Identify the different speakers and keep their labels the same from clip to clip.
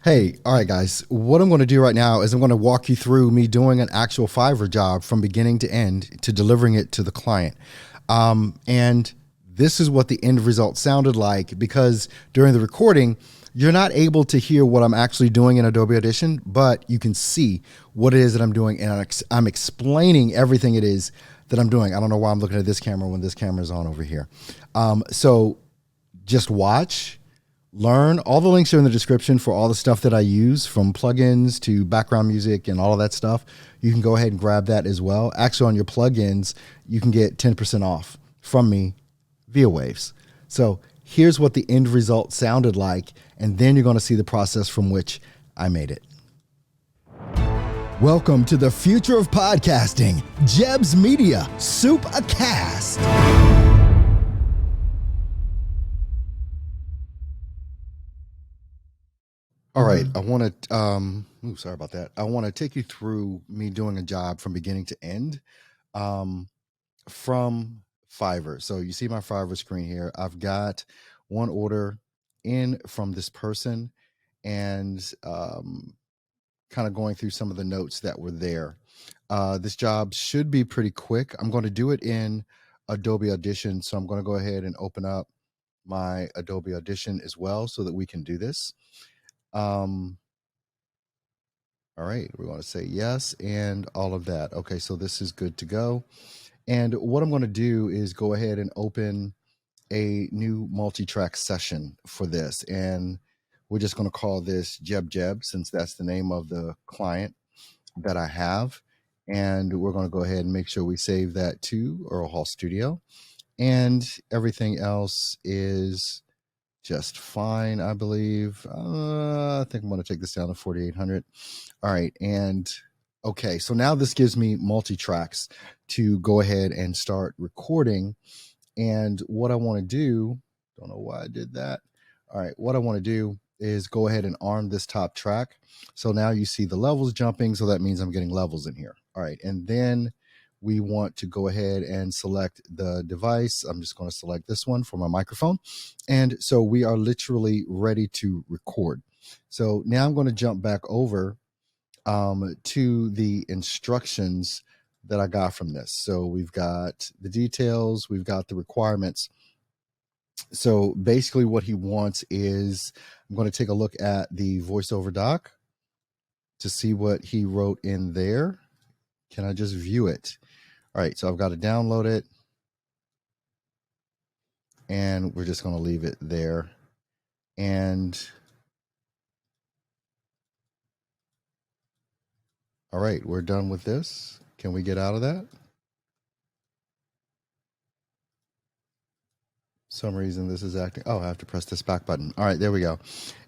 Speaker 1: Hey, all right, guys. What I'm going to do right now is I'm going to walk you through me doing an actual Fiverr job from beginning to end to delivering it to the client. And this is what the end result sounded like because during the recording, you're not able to hear what I'm actually doing in Adobe Audition, but you can see what it is that I'm doing. And I'm explaining everything it is that I'm doing. I don't know why I'm looking at this camera when this camera is on over here. So just watch. Learn. All the links are in the description for all the stuff that I use, from plugins to background music and all of that stuff. You can go ahead and grab that as well. Actually, on your plugins, you can get 10% off from me via Waves. So here's what the end result sounded like, and then you're going to see the process from which I made it. Welcome to the future of podcasting. Jeb's Media, Soup a Cast. All right, I want to, sorry about that. I want to take you through me doing a job from beginning to end from Fiverr. So you see my Fiverr screen here. I've got one order in from this person and kind of going through some of the notes that were there. This job should be pretty quick. I'm going to do it in Adobe Audition. So I'm going to go ahead and open up my Adobe Audition as well so that we can do this. All right, we're going to say yes and all of that. Okay, so this is good to go. And what I'm going to do is go ahead and open a new multi-track session for this. And we're just going to call this Jeb, since that's the name of the client that I have. And we're going to go ahead and make sure we save that to Earl Hall Studio. And everything else is just fine, I believe. I think I'm going to take this down to 4,800. All right. And okay, so now this gives me multi-tracks to go ahead and start recording. And what I want to do, don't know why I did that. All right. What I want to do is go ahead and arm this top track. So now you see the levels jumping. So that means I'm getting levels in here. All right. And then we want to go ahead and select the device. I'm just going to select this one for my microphone. And so we are literally ready to record. So now I'm going to jump back over to the instructions that I got from this. So we've got the details, we've got the requirements. So basically what he wants is, I'm going to take a look at the voiceover doc to see what he wrote in there. Can I just view it? All right, so I've got to download it, and we're just going to leave it there. And all right, we're done with this. Can we get out of that? Some reason this is acting. Oh, I have to press this back button. All right, there we go.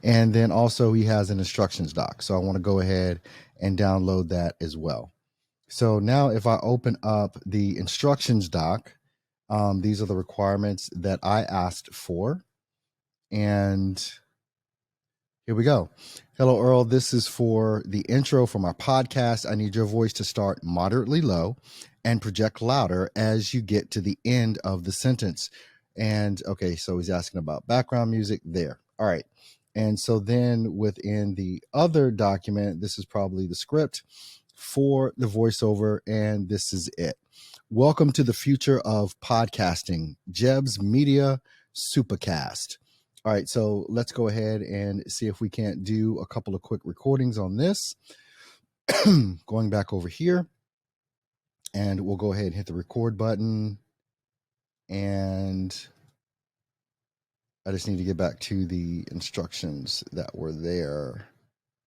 Speaker 1: And then also he has an instructions doc. So I want to go ahead and download that as well. So now if I open up the instructions doc, these are the requirements that I asked for. And here we go. Hello, Earl. This is for the intro for my podcast. I need your voice to start moderately low and project louder as you get to the end of the sentence. And okay, so he's asking about background music there. All right. And so then within the other document, this is probably the script for the voiceover, and this is it. Welcome to the future of podcasting, Jeb's Media Supercast. All right, so let's go ahead and see if we can't do a couple of quick recordings on this. Going back over here, and we'll go ahead and hit the record button. And I just need to get back to the instructions that were there.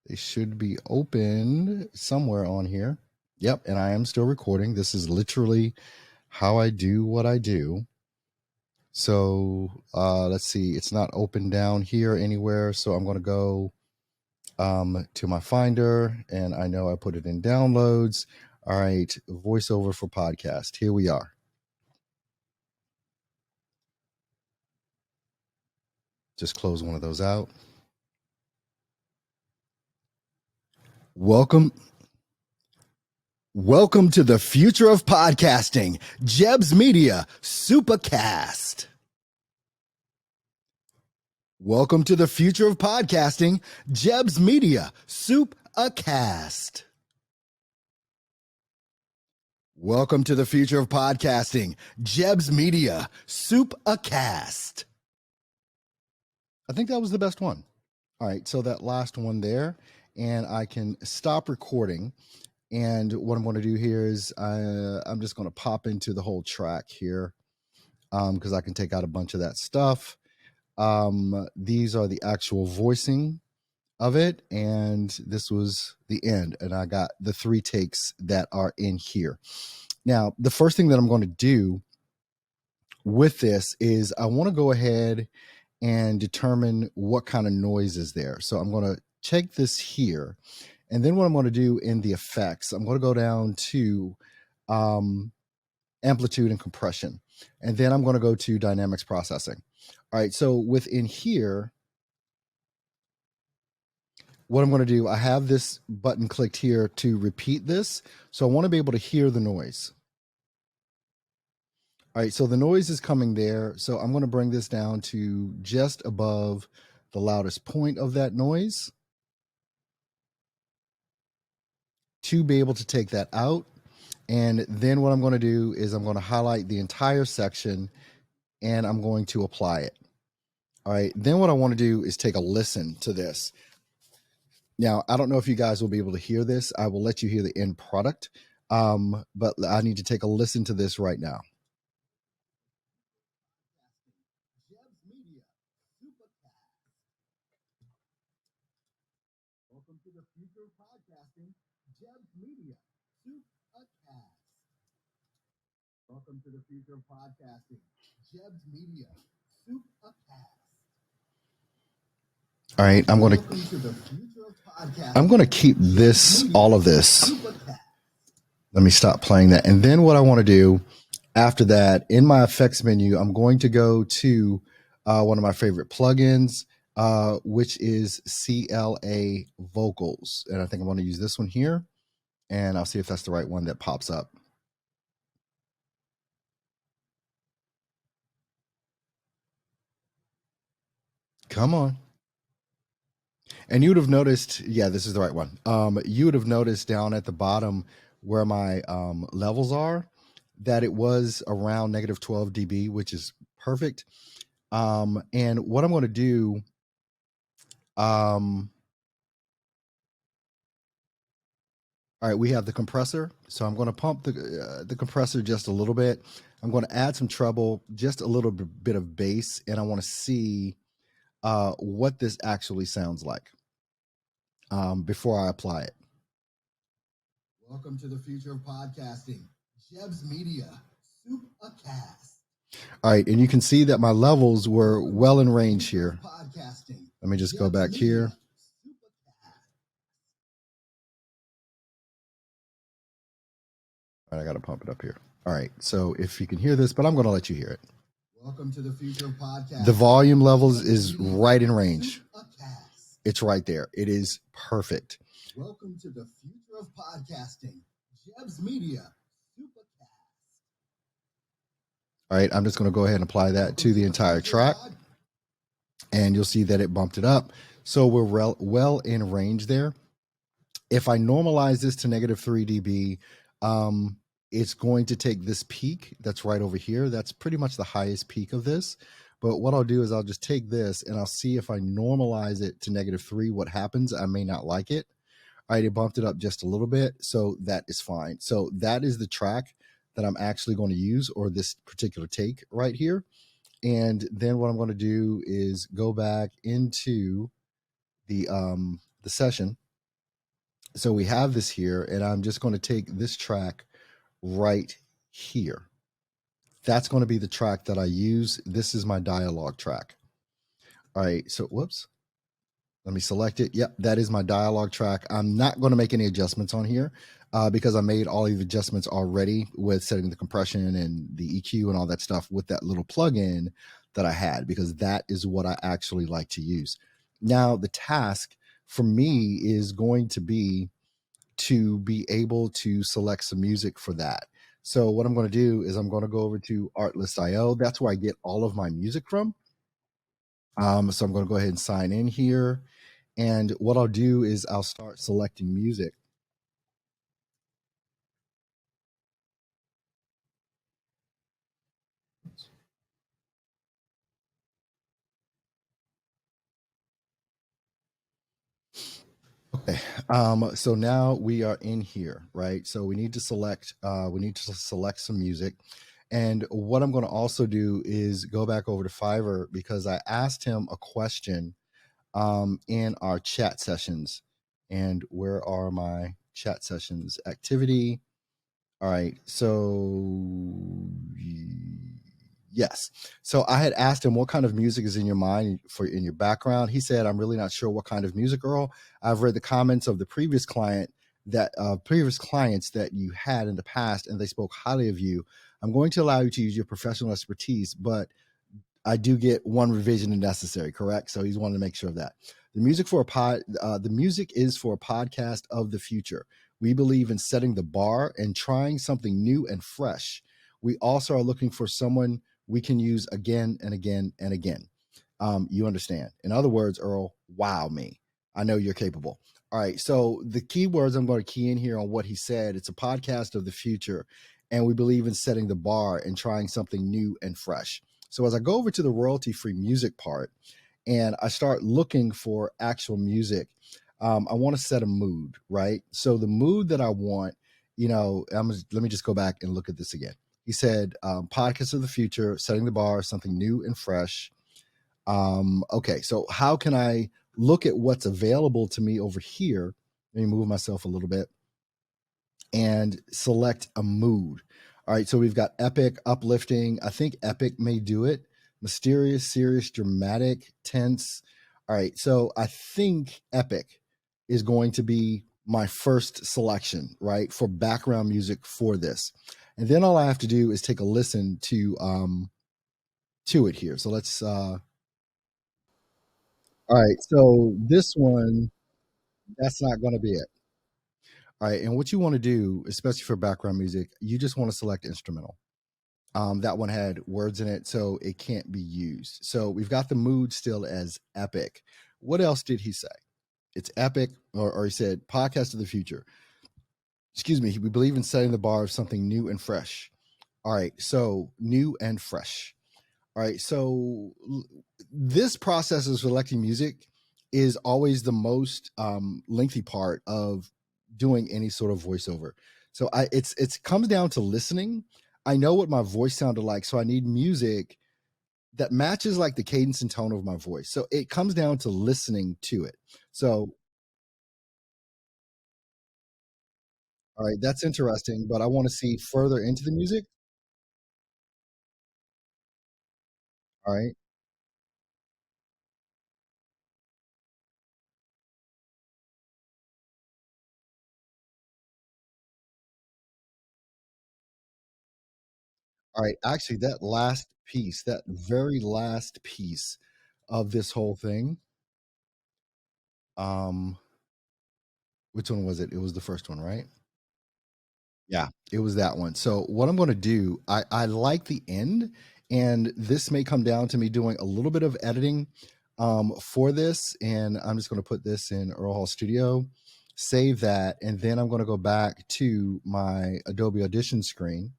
Speaker 1: They should be open somewhere on here. Yep, and I am still recording. This is literally how I do what I do. So let's see, it's not open down here anywhere. So I'm going to go to my Finder, and I know I put it in downloads. All right, voiceover for podcast. Here we are. Just close one of those out. Welcome to the future of podcasting, Jeb's Media Supercast. Welcome to the future of podcasting, Jeb's Media, Soup a Cast. Welcome to the future of podcasting, Jeb's Media, Soup a Cast. I think that was the best one. All right, so that last one there, and I can stop recording. And what I'm going to do here is I'm just going to pop into the whole track here because I can take out a bunch of that stuff. These are the actual voicing of it, and this was the end, and I got the 3 takes that are in here. Now, the first thing that I'm going to do with this is I want to go ahead and determine what kind of noise is there. So I'm going to check this here, and then what I'm going to do in the effects, I'm going to go down to amplitude and compression, and then I'm going to go to dynamics processing. All right, so within here, what I'm going to do, I have this button clicked here to repeat this. So I want to be able to hear the noise. All right, so the noise is coming there. So I'm going to bring this down to just above the loudest point of that noise to be able to take that out. And then what I'm going to do is I'm going to highlight the entire section and I'm going to apply it. All right, then what I want to do is take a listen to this. Now, I don't know if you guys will be able to hear this. I will let you hear the end product, but I need to take a listen to this right now. Welcome to the future of podcasting, Jeb's Media, Soup a Cast. Welcome to the future of podcasting, Jeb's Media, Soup a Cast. All right, I'm going to keep this, all of this. Let me stop playing that. And then what I want to do after that, in my effects menu, I'm going to go to one of my favorite plugins, which is CLA Vocals. And I think I'm going to use this one here. And I'll see if that's the right one that pops up. Come on. And you would have noticed, yeah, this is the right one. You would have noticed down at the bottom where my levels are that it was around negative 12 dB, which is perfect. And what I'm going to do, all right, we have the compressor. So I'm going to pump the compressor just a little bit. I'm going to add some treble, just a little bit of bass, and I want to see what this actually sounds like before I apply it. Welcome to the future of podcasting, Jeb's Media, Soup a Cast. All right, and you can see that my levels were well in range here. Let me just go back here. All right, I got to pump it up here. All right, so if you can hear this, but I'm going to let you hear it. Welcome to the future of podcasting. The volume levels is right in range. It's right there. It is perfect. Welcome to the future of podcasting, Jeb's Media, Super Cast. All right, I'm just going to go ahead and apply that to the entire track, and you'll see that it bumped it up. So we're well in range there. If I normalize this to negative 3 dB, it's going to take this peak that's right over here. That's pretty much the highest peak of this. But what I'll do is I'll just take this and I'll see if I normalize it to negative 3, what happens. I may not like it. All right, it bumped it up just a little bit, so that is fine. So that is the track that I'm actually going to use, or this particular take right here. And then what I'm going to do is go back into the session. So we have this here, and I'm just going to take this track right here. That's going to be the track that I use. This is my dialogue track. All right, so whoops. Let me select it. Yep, that is my dialogue track. I'm not going to make any adjustments on here because I made all of the adjustments already with setting the compression and the EQ and all that stuff with that little plugin that I had, because that is what I actually like to use. Now, the task for me is going to be able to select some music for that. So what I'm going to do is I'm going to go over to Artlist.io. That's where I get all of my music from. So I'm going to go ahead and sign in here. And what I'll do is I'll start selecting music. Okay. So now we are in here, right? So we need to select some music. And what I'm going to also do is go back over to Fiverr because I asked him a question in our chat sessions. And where are my chat sessions? Activity. All right. So yes. So I had asked him what kind of music is in your mind for in your background. He said, "I'm really not sure what kind of music, Earl. I've read the comments of the previous clients that you had in the past, and they spoke highly of you. I'm going to allow you to use your professional expertise, but I do get one revision if necessary, correct?" So he's wanting to make sure of that. The music is for a podcast of the future. We believe in setting the bar and trying something new and fresh. We also are looking for someone we can use again and again and again. You understand. In other words, Earl, wow me. I know you're capable. All right. So the keywords I'm going to key in here on what he said. It's a podcast of the future, and we believe in setting the bar and trying something new and fresh. So as I go over to the royalty free music part and I start looking for actual music, I want to set a mood, right? So the mood that I want, let me just go back and look at this again. He said, podcast of the future, setting the bar, something new and fresh. Okay, so how can I look at what's available to me over here? Let me move myself a little bit and select a mood. All right, so we've got epic, uplifting. I think epic may do it. Mysterious, serious, dramatic, tense. All right, so I think epic is going to be my first selection, right, for background music for this. And then all I have to do is take a listen to it here. So let's all right, so this one, that's not going to be it. All right, and what you want to do, especially for background music, you just want to select instrumental. That one had words in it, so it can't be used. So we've got the mood still as epic. What else did he say? It's epic, or he said podcast of the future. Excuse me. We believe in setting the bar of something new and fresh. All right, so new and fresh. All right, so this process of selecting music is always the most lengthy part of doing any sort of voiceover. So it's comes down to listening. I know what my voice sounded like, so I need music that matches like the cadence and tone of my voice. So it comes down to listening to it. So all right, that's interesting, but I want to see further into the music. All right. All right, actually, that very last piece of this whole thing, um, which one was it? It was the first one, right? Yeah, it was that one. So what I'm going to do, I like the end, and this may come down to me doing a little bit of editing for this, and I'm just going to put this in Earl Hall Studio, save that, and then I'm going to go back to my Adobe Audition screen.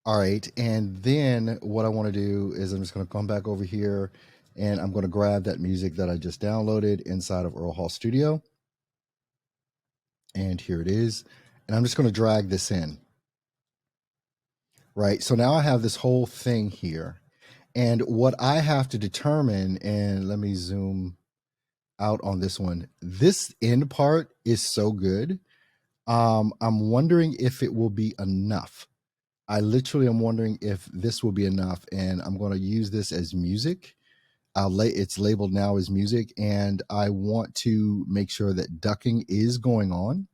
Speaker 1: All right. And then what I want to do is I'm just going to come back over here and I'm going to grab that music that I just downloaded inside of Earl Hall Studio. And here it is. And I'm just going to drag this in. Right. So now I have this whole thing here. And what I have to determine, and let me zoom out on this one. This end part is so good. I'm wondering if it will be enough. I literally am wondering if this will be enough, and I'm going to use this as music. It's labeled now as music, and I want to make sure that ducking is going on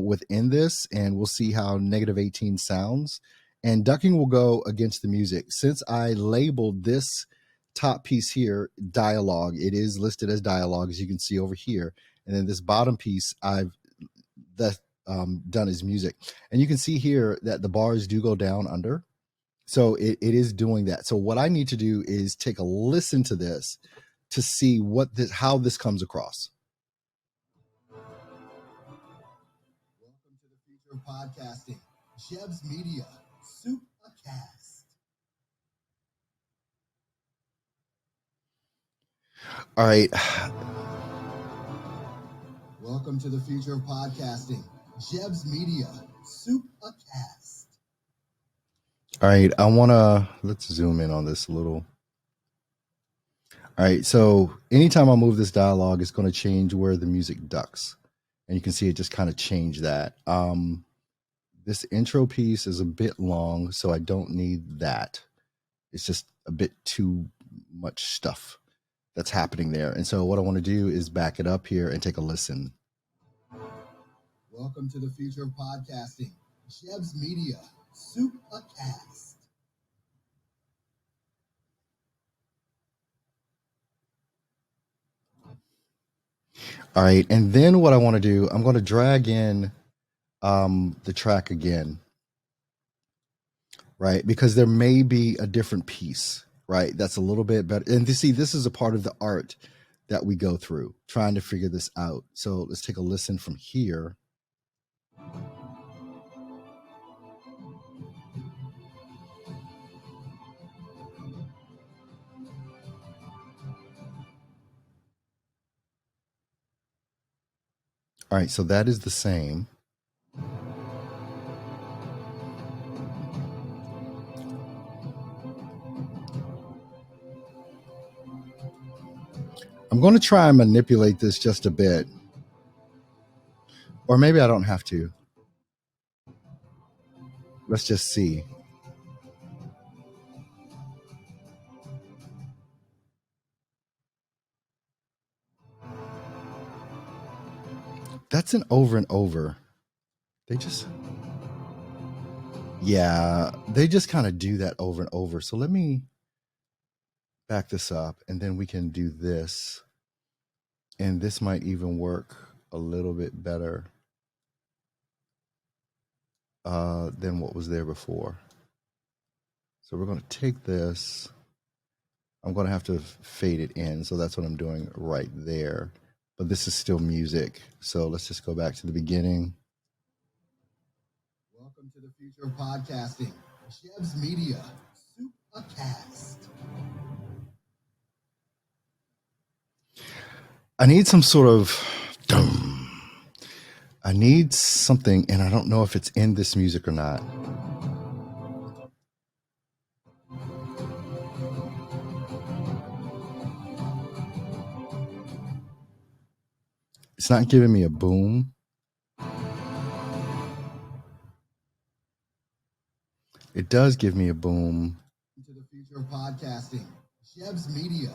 Speaker 1: within this, and we'll see how -18 sounds. And ducking will go against the music. Since I labeled this top piece here dialogue, it is listed as dialogue, as you can see over here. And then this bottom piece, I've that done as music. And you can see here that the bars do go down under. So it is doing that. So what I need to do is take a listen to this to see how this comes across. Welcome to the future of podcasting. Jeb's Media, Supercast. All right. Welcome to the future of podcasting. Jeb's Media, Supercast. All right, let's zoom in on this a little. All right, so anytime I move this dialogue, it's going to change where the music ducks. And you can see it just kind of changed that. This intro piece is a bit long, so I don't need that. It's just a bit too much stuff that's happening there. And so what I want to do is back it up here and take a listen. Welcome to the future of podcasting. Jeb's Media, Supercast. All right, and then what I want to do, I'm going to drag in the track again, right? Because there may be a different piece, right? That's a little bit better. And you see, this is a part of the art that we go through, trying to figure this out. So let's take a listen from here. All right, so that is the same. I'm going to try and manipulate this just a bit. Or maybe I don't have to. Let's just see. That's an over and over. They just kind of do that over and over. So let me back this up and then we can do this. And this might even work a little bit better than what was there before. So we're going to take this. I'm going to have to fade it in. So that's what I'm doing right there. But this is still music. So let's just go back to the beginning. Welcome to the future of podcasting. Jeb's Media, Supercast. I need some sort of I need something, and I don't know if it's in this music or not. It's not giving me a boom. It does give me a boom. To the future of podcasting, Jeb's Media,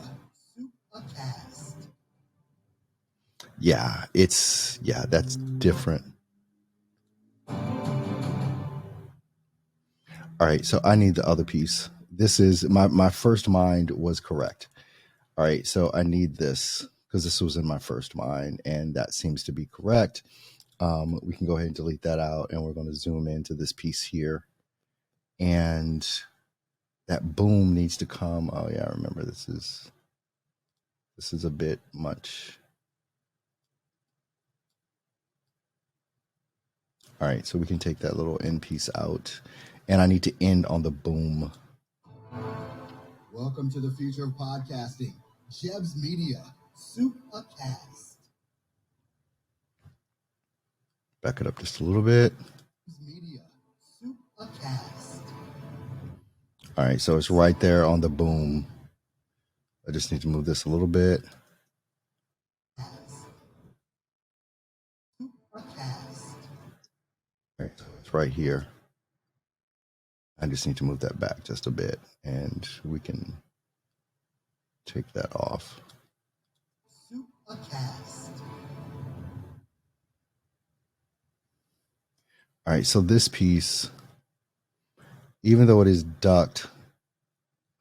Speaker 1: Supercast. Yeah, that's different. All right, so I need the other piece. This is my first mind was correct. All right, so I need this because this was in my first mind, and that seems to be correct. We can go ahead and delete that out, and we're going to zoom into this piece here. And that boom needs to come. Oh yeah, I remember this is a bit much. All right, so we can take that little end piece out, and I need to end on the boom. Welcome to the future of podcasting. Jeb's Media, Supercast. Back it up just a little bit. Media, Supercast. All right, so it's right there on the boom. I just need to move this a little bit. All right, so it's right here. I just need to move that back just a bit, and we can take that off. Supercast. All right, so this piece, even though it is ducked,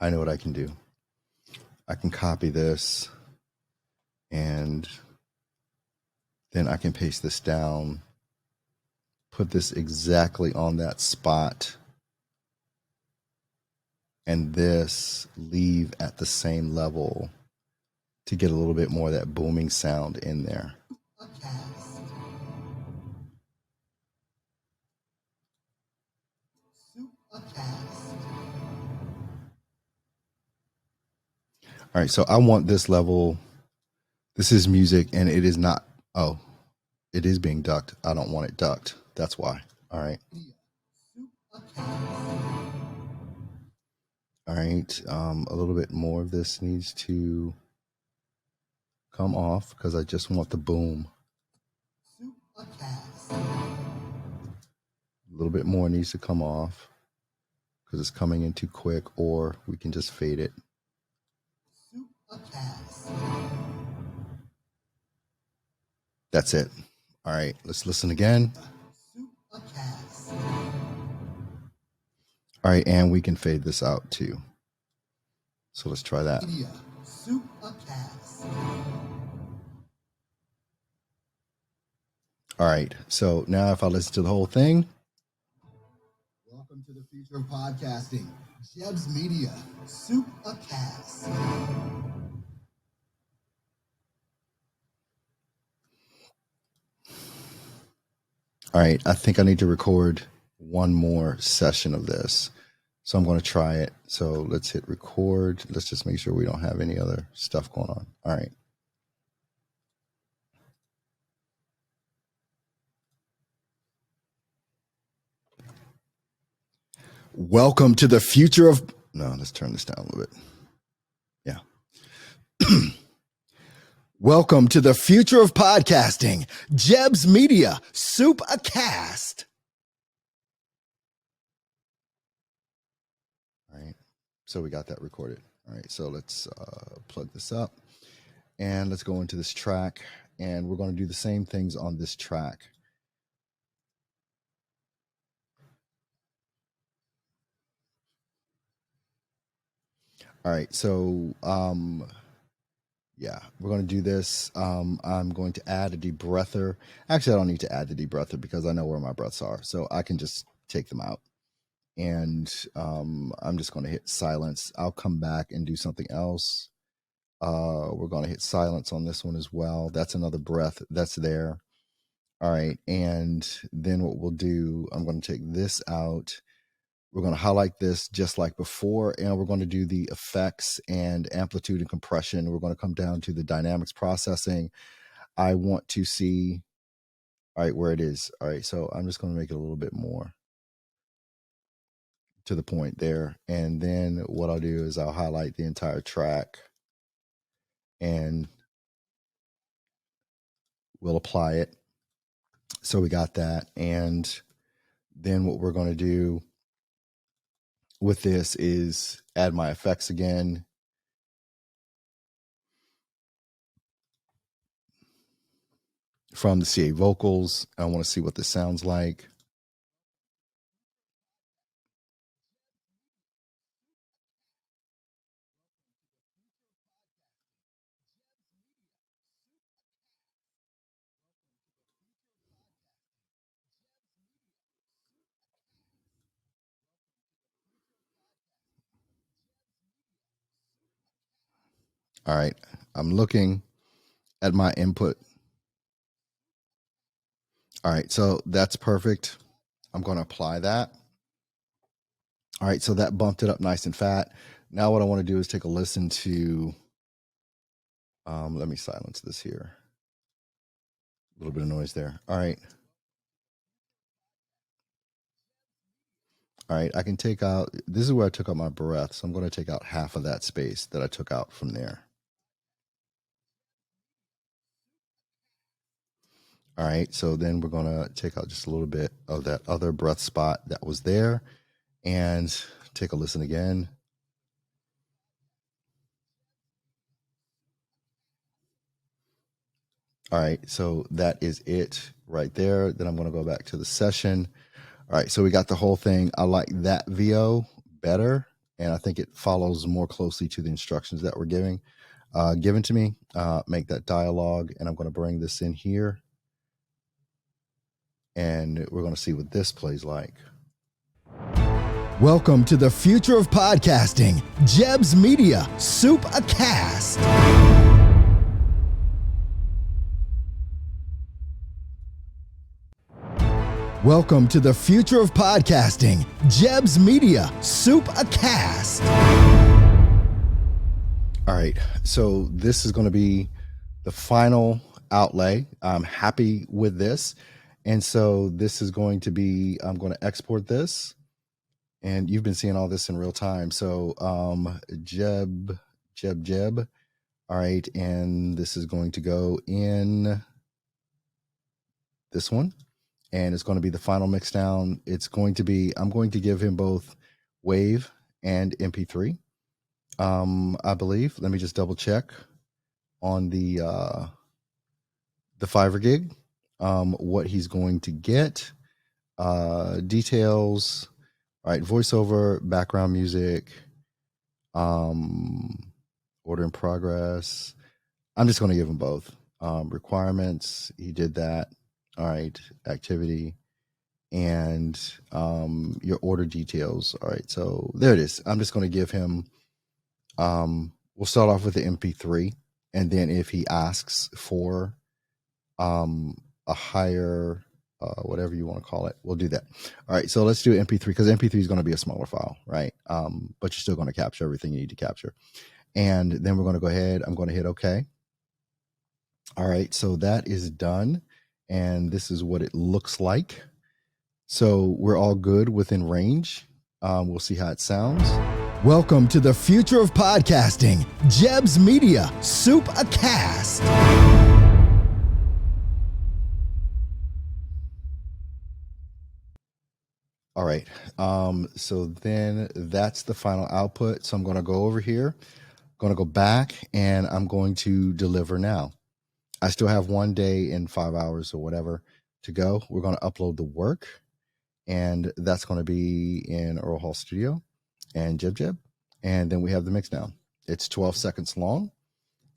Speaker 1: I know what I can do. I can copy this, and then I can paste this down, put this exactly on that spot, and this leave at the same level to get a little bit more of that booming sound in there. All right, so I want this level. This is music, and it is not. Oh, it is being ducked. I don't want it ducked. That's why. All right. All right. A little bit more of this needs to come off because I just want the boom. A little bit more needs to come off because it's coming in too quick, or we can just fade it. That's it. All right, let's listen again. All right, and we can fade this out too. So let's try that. All right, so now if I listen to the whole thing. Welcome to the future of podcasting. Jeb's Media, Soup a Cast. All right, I think I need to record one more session of this. So I'm going to try it. So let's hit record. Let's just make sure we don't have any other stuff going on. All right. Welcome to the future of... No, let's turn this down a little bit. Yeah. Welcome to the future of podcasting. Jeb's Media, Soup a Cast. All right. So we got that recorded. All right. So let's plug this up. And let's go into this track. And we're going to do the same things on this track. All right. So, yeah, we're going to do this. I'm going to add a debreather. Actually, I don't need to add the debreather because I know where my breaths are. So I can just take them out. And I'm just going to hit silence. I'll come back and do something else. We're going to hit silence on this one as well. That's another breath that's there. All right. And then what we'll do, I'm going to take this out. We're going to highlight this just like before, and we're going to do the effects and amplitude and compression. We're going to come down to the dynamics processing. I want to see, all right, where it is. All right. So I'm just going to make it a little bit more to the point there. And then what I'll do is I'll highlight the entire track and we'll apply it. So we got that. And then what we're going to do with this is add my effects again. From the CA vocals. I want to see what this sounds like. All right, I'm looking at my input. All right, so that's perfect. I'm going to apply that. All right, so that bumped it up nice and fat. Now what I want to do is take a listen to, let me silence this here. A little bit of noise there. All right. All right, I can take out, this is where I took out my breath. So I'm going to take out half of that space that I took out from there. All right, so then we're going to take out just a little bit of that other breath spot that was there and take a listen again. All right, so that is it right there. Then I'm going to go back to the session. All right, so we got the whole thing. I like that VO better, and I think it follows more closely to the instructions that were given to me. Make that dialogue, and I'm going to bring this in here. And we're going to see what this plays like. Welcome to the future of podcasting, Jeb's Media, Soup a Cast. Welcome to the future of podcasting, Jeb's Media, Soup a Cast. All right, so this is going to be the final outlay. I'm happy with this. And so this is going to be, I'm going to export this. And you've been seeing all this in real time. So Jeb. All right, and this is going to go in this one. And it's going to be the final mix down. It's going to be, I'm going to give him both WAV and MP3. I believe. Let me just double check on the Fiverr gig, what he's going to get. Details. All right, voiceover, background music, order in progress. I'm just going to give him both. Requirements, he did that. All right, activity, and your order details. All right, so there it is. I'm just going to give him, we'll start off with the MP3, and then if he asks for a higher, whatever you want to call it, we'll do that. All right, so let's do MP3 because MP3 is going to be a smaller file, right? But you're still going to capture everything you need to capture. And then we're going to go ahead. I'm going to hit OK. All right, so that is done. And this is what it looks like. So we're all good within range. We'll see how it sounds. Welcome to the future of podcasting, Jeb's Media, Soup a Cast. All right, so then that's the final output. So I'm going to go over here, going to go back, and I'm going to deliver now. I still have 1 day and 5 hours or whatever to go. We're going to upload the work, and that's going to be in Earl Hall Studio and Jeb. And then we have the mix down. It's 12 seconds long,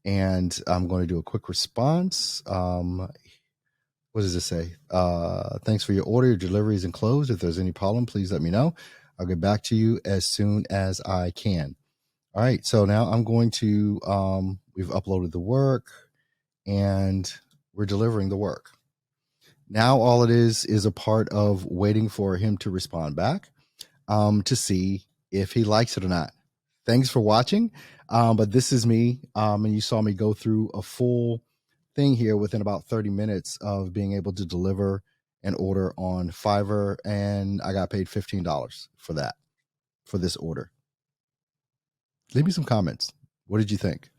Speaker 1: and I'm going to do a quick response. What does it say? Thanks for your order. Your delivery is enclosed. If there's any problem, please let me know. I'll get back to you as soon as I can. All right. So now I'm going to, we've uploaded the work and we're delivering the work. Now all it is a part of waiting for him to respond back to see if he likes it or not. Thanks for watching. But this is me. And you saw me go through a full thing here within about 30 minutes of being able to deliver an order on Fiverr, and I got paid $15 for that, for this order. Leave me some comments. What did you think?